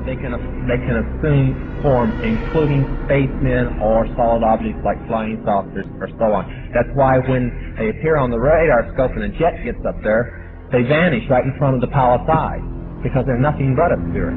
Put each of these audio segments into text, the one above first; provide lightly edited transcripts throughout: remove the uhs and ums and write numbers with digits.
they can assume form, including spacemen or solid objects like flying saucers or so on. That's why when they appear on the radar scope and a jet gets up there, they vanish right in front of the palisade, because they're nothing but a spirit.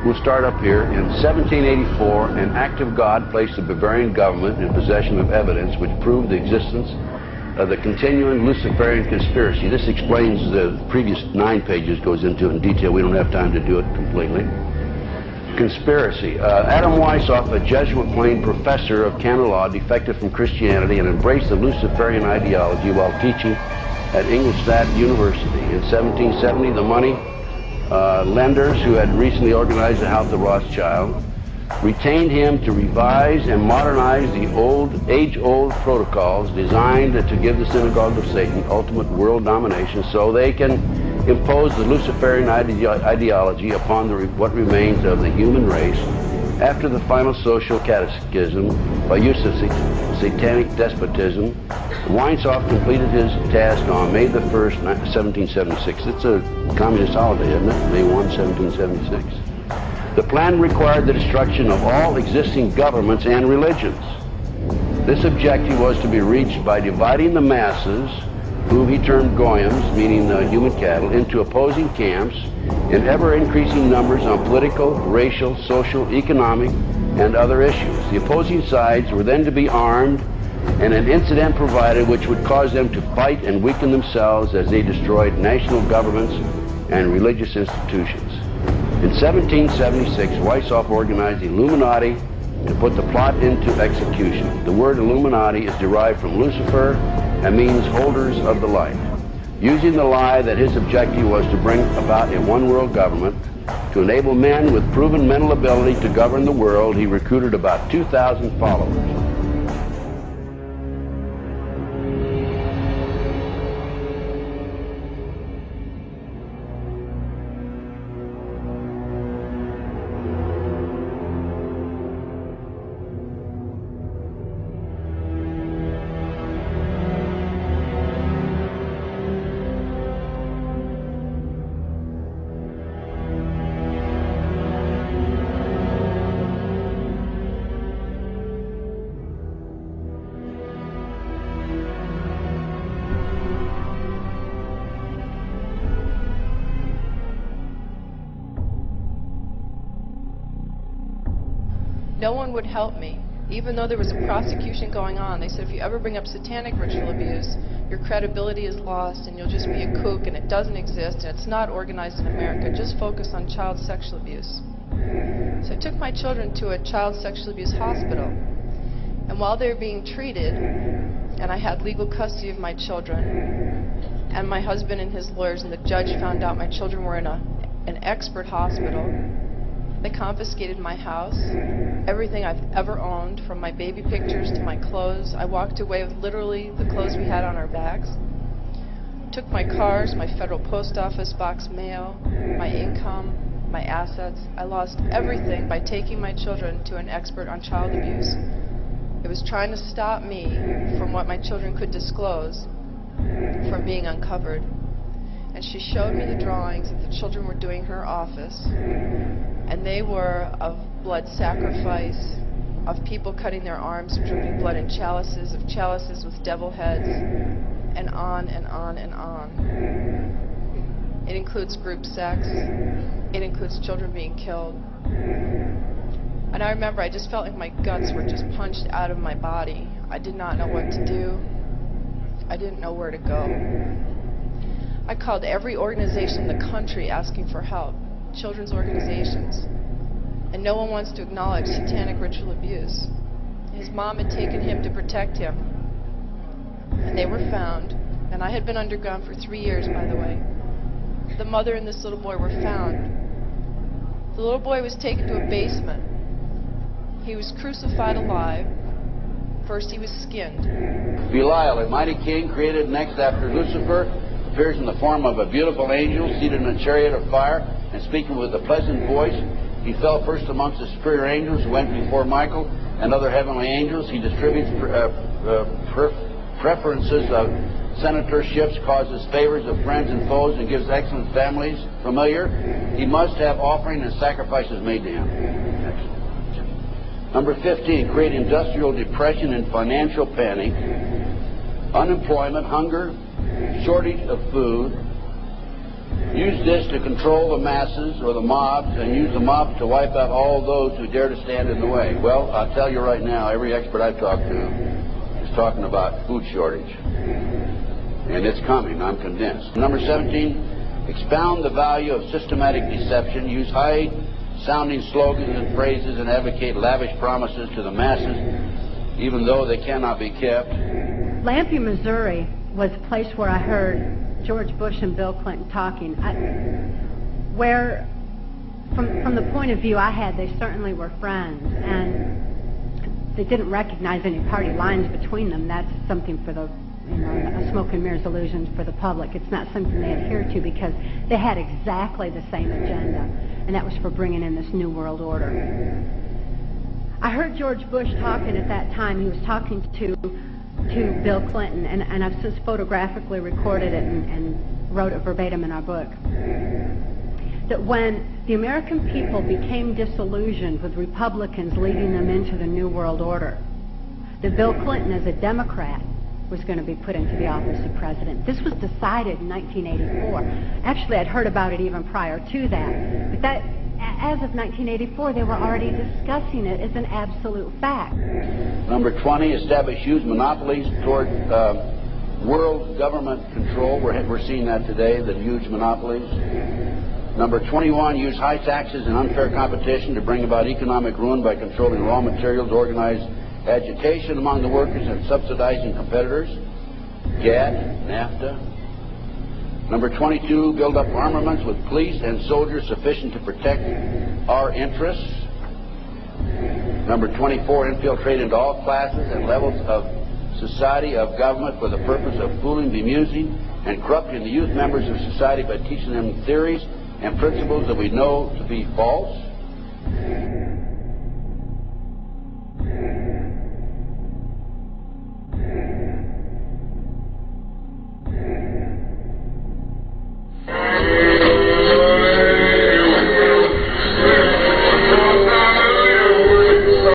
We'll start up here. In 1784, an act of God placed the Bavarian government in possession of evidence which proved the existence of the continuing Luciferian conspiracy. This explains the previous 9 pages, goes into it in detail. We don't have time to do it completely. Conspiracy. Adam Weishaupt, a Jesuit-trained professor of canon law, defected from Christianity and embraced the Luciferian ideology while teaching at Ingolstadt University. In 1770, the money lenders who had recently organized the House of Rothschild retained him to revise and modernize the age-old protocols designed to give the synagogue of Satan ultimate world domination, so they can impose the Luciferian ideology upon what remains of the human race after the final social cataclysm by use of satanic despotism. Weishaupt completed his task on May the 1st, 1776. It's a communist holiday, isn't it? May 1, 1776. The plan required the destruction of all existing governments and religions. This objective was to be reached by dividing the masses, whom he termed goyim, meaning human cattle, into opposing camps in ever-increasing numbers on political, racial, social, economic, and other issues. The opposing sides were then to be armed, and an incident provided which would cause them to fight and weaken themselves as they destroyed national governments and religious institutions. In 1776, Weishaupt organized the Illuminati to put the plot into execution. The word Illuminati is derived from Lucifer and means holders of the light. Using the lie that his objective was to bring about a one-world government, to enable men with proven mental ability to govern the world, he recruited about 2,000 followers. No one would help me, even though there was a prosecution going on. They said, if you ever bring up satanic ritual abuse, your credibility is lost and you'll just be a kook, and it doesn't exist and it's not organized in America. Just focus on child sexual abuse. So I took my children to a child sexual abuse hospital, and while they were being treated, and I had legal custody of my children, and my husband and his lawyers and the judge found out my children were in an expert hospital. They confiscated my house, everything I've ever owned, from my baby pictures to my clothes. I walked away with literally the clothes we had on our backs. took my cars, my federal post office box mail, my income, my assets. I lost everything by taking my children to an expert on child abuse. It was trying to stop me from what my children could disclose from being uncovered. And she showed me the drawings that the children were doing in her office, and they were of blood sacrifice, of people cutting their arms, dripping blood in chalices, of chalices with devil heads, and on and on and on. It includes group sex. It includes children being killed. And I remember I just felt like my guts were just punched out of my body. I did not know what to do. I didn't know where to go. I called every organization in the country asking for help, children's organizations. And no one wants to acknowledge satanic ritual abuse. His mom had taken him to protect him. And they were found. And I had been underground for 3 years, by the way. The mother and this little boy were found. The little boy was taken to a basement. He was crucified alive. First he was skinned. Belial, a mighty king created next after Lucifer, appears in the form of a beautiful angel seated in a chariot of fire and speaking with a pleasant voice. He fell first amongst the superior angels who went before Michael and other heavenly angels. He distributes preferences of senatorships, causes favors of friends and foes, and gives excellent families familiar. He must have offering and sacrifices made to him. Excellent. Number 15, create industrial depression and financial panic, unemployment, hunger, shortage of food. Use this to control the masses or the mobs, and use the mob to wipe out all those who dare to stand in the way. Well, I'll tell you right now, every expert I've talked to is talking about food shortage. And it's coming, I'm convinced. Number 17, expound the value of systematic deception. Use high-sounding slogans and phrases and advocate lavish promises to the masses, even though they cannot be kept. Lampe, Missouri was a place where I heard George Bush and Bill Clinton talking, where, from the point of view I had, they certainly were friends, and they didn't recognize any party lines between them. That's something for the, a smoke and mirrors illusion for the public. It's not something they adhere to because they had exactly the same agenda, and that was for bringing in this new world order. I heard George Bush talking at that time. He was talking to Bill Clinton, and I've since photographically recorded it and wrote it verbatim in our book, that when the American people became disillusioned with Republicans leading them into the New World Order, that Bill Clinton, as a Democrat, was going to be put into the office of president. This was decided in 1984. Actually, I'd heard about it even prior to that. But that, as of 1984, they were already discussing it as an absolute fact. Number 20, establish huge monopolies toward world government control. We're seeing that today, the huge monopolies. Number 21, use high taxes and unfair competition to bring about economic ruin by controlling raw materials, organize agitation among the workers, and subsidizing competitors. GATT, NAFTA. Number 22, build up armaments with police and soldiers sufficient to protect our interests. Number 24, infiltrate into all classes and levels of society, of government, for the purpose of fooling, bemusing, and corrupting the youth members of society by teaching them theories and principles that we know to be false.